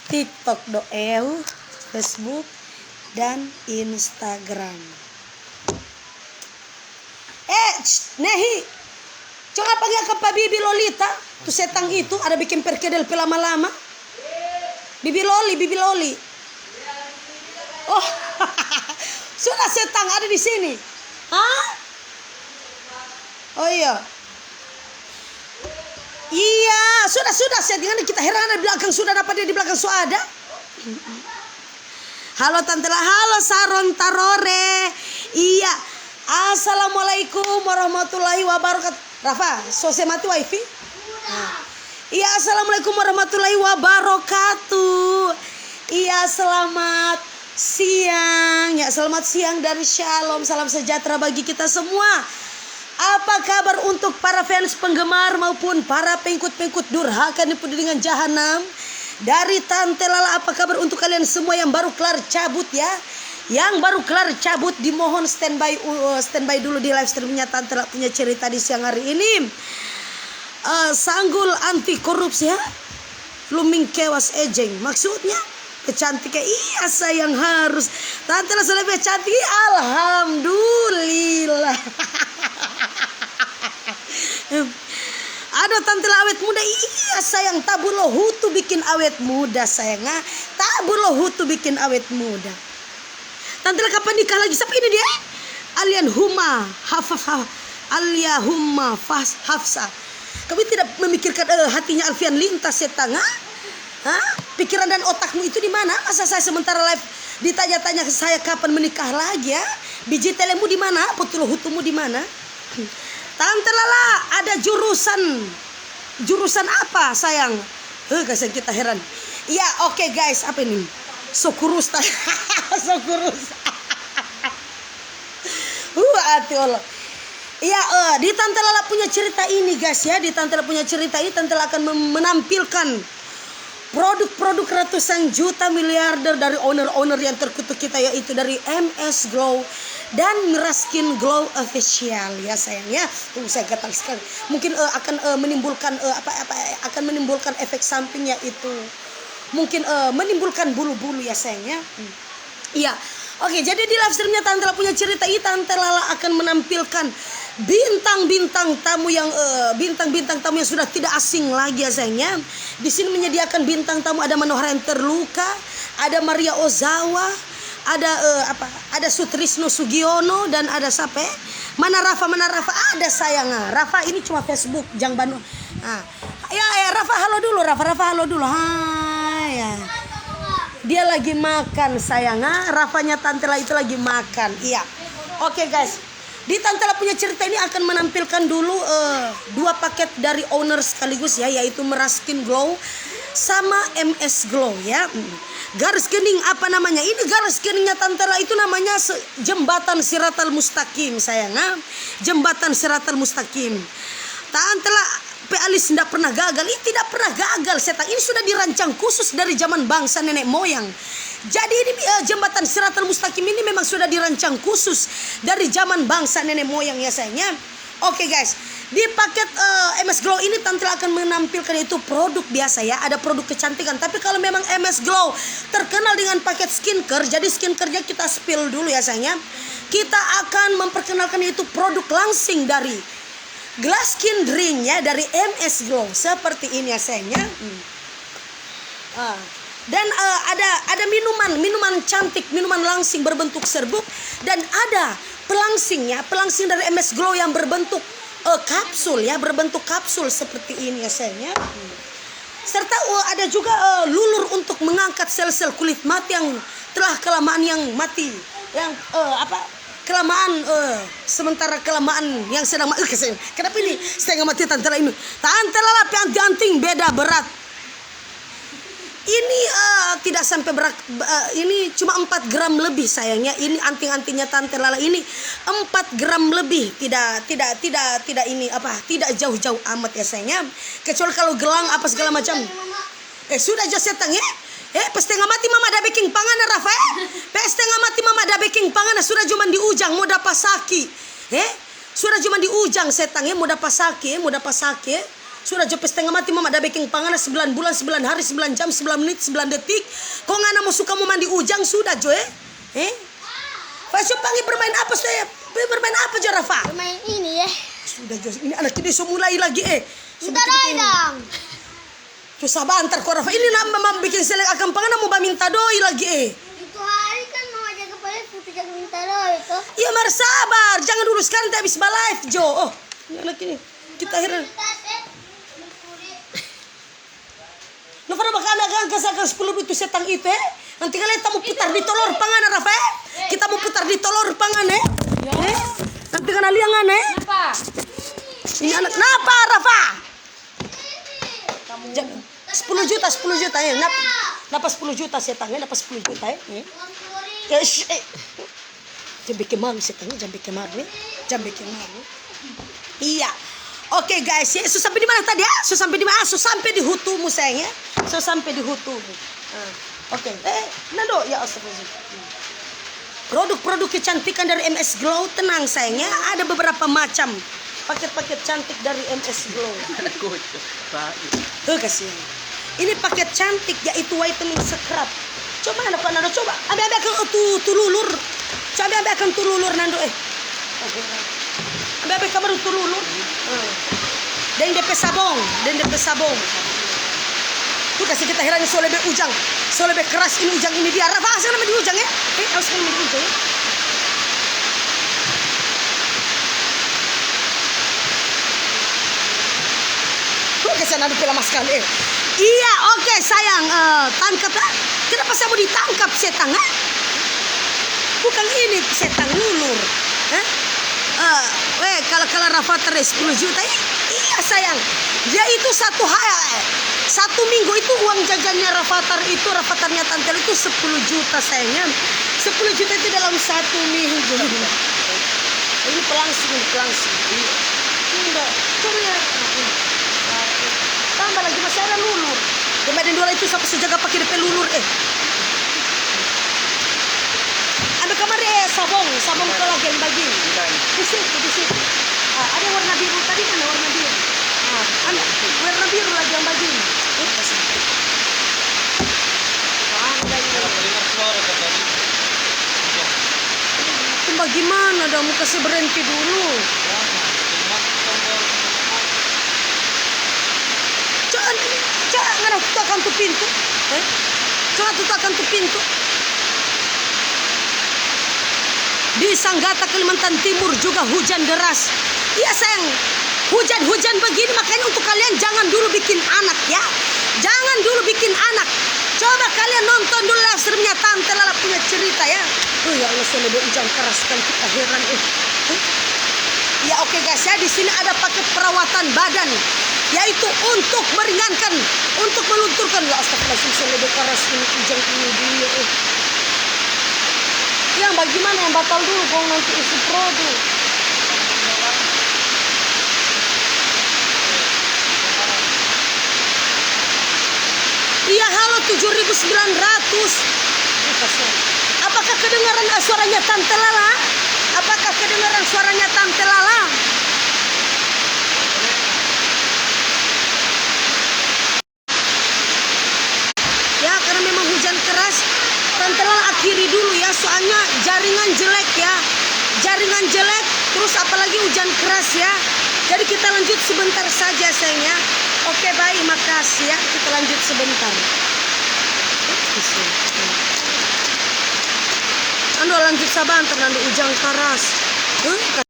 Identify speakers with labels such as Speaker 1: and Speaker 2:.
Speaker 1: TikTok doeu, Facebook dan Instagram. Nehi, coba panggil ke Pak Bibi Lolita. Tuh setang itu ada bikin perkedel pelama-lama. Bibi Loli. Oh, sudah setang ada di sini. Hah? Oh iya. Iya, sudah settingan kita heran ada di belakang sudah dapat dia di belakang sudah ada. Halo Tante lah, halo Saron Tarore. Iya. Assalamualaikum warahmatullahi wabarakatuh. Rafa, sose mati wifi? Iya, assalamualaikum warahmatullahi wabarakatuh. Iya, selamat siang. Ya, selamat siang dari Shalom. Salam sejahtera bagi kita semua. Apa kabar untuk para fans penggemar maupun para pengikut-pengikut durhaka di dengan jahanam? Dari Tante Lala, apa kabar untuk kalian semua yang baru kelar cabut ya? Yang baru kelar cabut dimohon standby dulu di live streamnya Tante Lala punya cerita di siang hari ini. Sanggul anti korupsi ya? Luming kewas ejeng. Maksudnya kecantikan, iya sayang harus. Tante Lala sudah lebih cantik, alhamdulillah. Aduh Tante Lala awet muda, iya sayang. Tabulo hutu bikin awet muda sayang. Tabulo hutu bikin awet muda. Tante Lala kapan nikah lagi? Siapa ini dia? Alian Huma Hafsa. Kamu tidak memikirkan hatinya Alfian lintas setang? Pikiran dan otakmu itu di mana? Masa saya sementara live ditanya-tanya saya kapan menikah lagi ya? Biji telemu di mana? Putul hutumu di mana? Tante Lala ada jurusan apa sayang? Guys kita heran. Iya oke guys, apa ini? Sokurus. Hati Allah. Iya, di Tante Lala punya cerita ini guys ya. Di Tante Lala punya cerita ini Tante Lala akan menampilkan produk-produk ratusan juta miliarder dari owner-owner yang terkutuk kita, yaitu dari MS Glow dan Miraskin Glow Official ya sayang ya. Saya gatal sekali. Mungkin akan menimbulkan akan menimbulkan efek samping, yaitu mungkin menimbulkan bulu-bulu ya sayang ya. Iya. Oke, jadi di live streamnya Tante Lala punya cerita ini Tante Lala akan menampilkan bintang-bintang tamu yang sudah tidak asing lagi ya sayangnya. Di sini menyediakan bintang tamu, ada Manohara yang terluka, ada Maria Ozawa, ada Sutrisno Sugiono, dan ada siapa? Mana Rafa ada sayang. Rafa ini cuma Facebook, jangan Bandung. Rafa halo dulu. Hai ya. Dia lagi makan sayang. Rafanya Tante Lala itu lagi makan. Iya. Oke guys. Di Tante Lala punya cerita ini akan menampilkan dulu 2 paket dari owner sekaligus ya, yaitu Miraskin Glow sama MS Glow ya. Garis kening apa namanya? Ini garis keningnya Tante Lala itu namanya jembatan Siratal Mustaqim sayang. Jembatan Siratal Mustaqim. Tante Lala Alis tidak pernah gagal. Ini tidak pernah gagal setan. Ini sudah dirancang khusus dari zaman bangsa nenek moyang. Jadi ini jembatan Siratal Mustaqim ini memang sudah dirancang khusus dari zaman bangsa nenek moyang ya sayangnya. Oke guys, di paket MS Glow ini Tante akan menampilkan itu produk biasa ya. Ada produk kecantikan. Tapi kalau memang MS Glow terkenal dengan paket skincare, jadi skincare-nya kita spill dulu ya sayangnya. Kita akan memperkenalkan itu produk langsing dari Glass Skin Drink ya, dari MS Glow seperti ini ya sayangnya. Dan ada minuman cantik, minuman langsing berbentuk serbuk, dan ada pelangsing dari MS Glow yang berbentuk kapsul ya, berbentuk kapsul seperti ini ya sayangnya. Serta ada juga lulur untuk mengangkat sel-sel kulit mati yang telah kelamaan sementara kelamaan yang sedang kenapa ini setengah mati Tante Lala ini? Tante Lala anting beda berat. Ini tidak sampai berat, ini cuma 4 gram lebih sayangnya. Ini anting-antingnya Tante Lala ini 4 gram lebih, tidak jauh-jauh amat ya sayangnya. Kecuali kalau gelang apa segala macam. Sudah jauh setang ya. Setengah mati mama ada baking pangan Rafa setengah mati mama ada baking pangan sudah cuma di ujang mau dapat saki. Sudah cuma di ujang setang ya mau dapat saki. Sudah jope setengah mati mama ada baking panganan 9 bulan, 9 hari, 9 jam, 9 menit, 9 detik. Kok ngana mau suka mau mandi ujang sudah Jo Fasyo panggil bermain apa saya? Bermain apa Jo Rafa?
Speaker 2: Bermain ini ya.
Speaker 1: Sudah Jo, ini anak ini so mulai lagi
Speaker 2: Minta doi dong.
Speaker 1: Jo sabar antar kok Rafa. Ini mama bikin selek akan panganan mau minta doi lagi
Speaker 2: Itu hari kan mau jaga paling putih jaga minta doi tuh.
Speaker 1: Iya mar sabar, jangan dulu sekarang kita habis live Jo. Oh, ini anak ini kita heran. Nova bakal ada angkat 10 itu setang itu Nanti kalian kita mau putar di tolor pangan Rafa Kita mau putar di tolor pangan Nanti kena liangan Ini anak napa Rafa? 10 juta Napa 10 juta setangnya, napa 10 juta Jambe kemar setangnya, jambe kemar Iya. Oke guys, ya, so sampai di mana tadi ya? So sampai di mana? So sampai di hutumu sayang ya. So sampai di hutumu. Oke. Nando ya astagfirullah. Produk-produk kecantikan dari MS Glow tenang sayang ya. Ada beberapa macam paket-paket cantik dari MS Glow. Kasihan. Ini paket cantik yaitu whitening scrub. Coba Nando coba. Ambil akan tululur. Coba ambil akan tululur Nando Ambil kamar tululur. Dan DP sabong. Tuh kasih kita heran so lebih ujang. So lebih keras ini ujang ini dia. Rafa asal nama di ujang ya. Harus nama di ujang ya. Tuh kasih ada pila sekali. Iya, oke sayang. Tangkap lah. Kenapa saya mau ditangkap setang Bukan ini setang lulur. Kalau Rafa teres 10 juta iya sayang. Dia itu satu minggu itu uang jajannya Rafatarnya Tantel itu 10 juta sayangnya. 10 juta itu dalam 1 minggu. Ini pelangsing. Enggak, coba ya. Tambah lagi masih ada lulur. Kemudian dua itu sampai sejaga pakai DP lulur Ambil kamar sabong kolagen bagi. Di situ. Ada warna biru tadi kan warna biru. Ambil warna biru lagi yang bagi. Itu bagaimana dong? Mau kasih berhenti dulu. Jangan tutupkan tuh pintu. Jangan tutupkan tuh pintu. Di Sanggata Kalimantan Timur juga hujan deras. Iya sayang, hujan begini makanya untuk kalian jangan dulu bikin anak ya. Jangan dulu bikin anak. Coba kalian nonton dulu live streamnya Tante Lala punya cerita ya. Ya Allah, saya lebih hujan keras kan kita heran Ya oke guys ya, di sini ada paket perawatan badan yaitu untuk meringankan, untuk melunturkan. Ya astagfirullahaladzim, saya lebih keras ini hujan ini dia Yang bagaimana yang batal dulu kalau nanti isi produk. Iya halo 7.900. Apakah kedengaran suaranya Tante Lala? Apakah kedengaran suaranya Tante Lala? Ya karena memang hujan keras. Tante Lala akhiri dulu ya, soalnya jaringan jelek ya. Jaringan jelek, terus apalagi hujan keras ya. Jadi kita lanjut sebentar saja sayangnya. Oke baik, makasih ya. Kita lanjut sebentar. Ando lanjut sabar, nanti hujan keras.